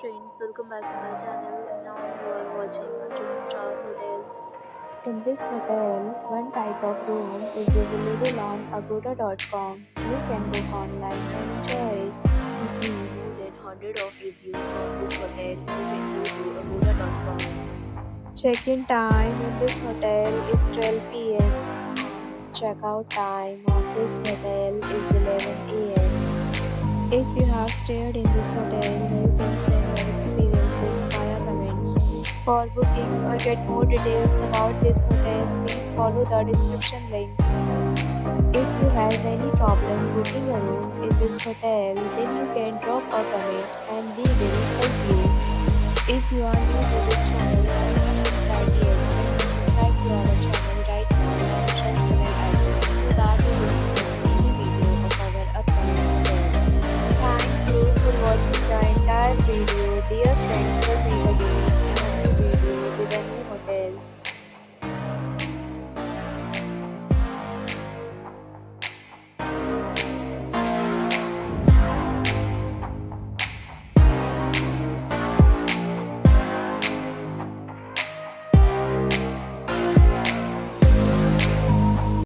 friends, welcome back to my channel, and now you are watching a 3-star hotel. In this hotel, one type of room is available on agoda.com. You can book online and enjoy it. To see more than 100 of reviews of this hotel, you can go to agoda.com. Check-in time in this hotel is 12 p.m. Check-out time of this hotel is 11 a.m. If you have stayed in this hotel, you can share your experiences via comments. For booking or get more details about this hotel, please follow the description link. If you have any problem booking a room in this hotel, then you can drop a comment and we will help you. If you are new to this channel and not subscribed yet, then subscribe to our channel right now and press the bell icon so that you will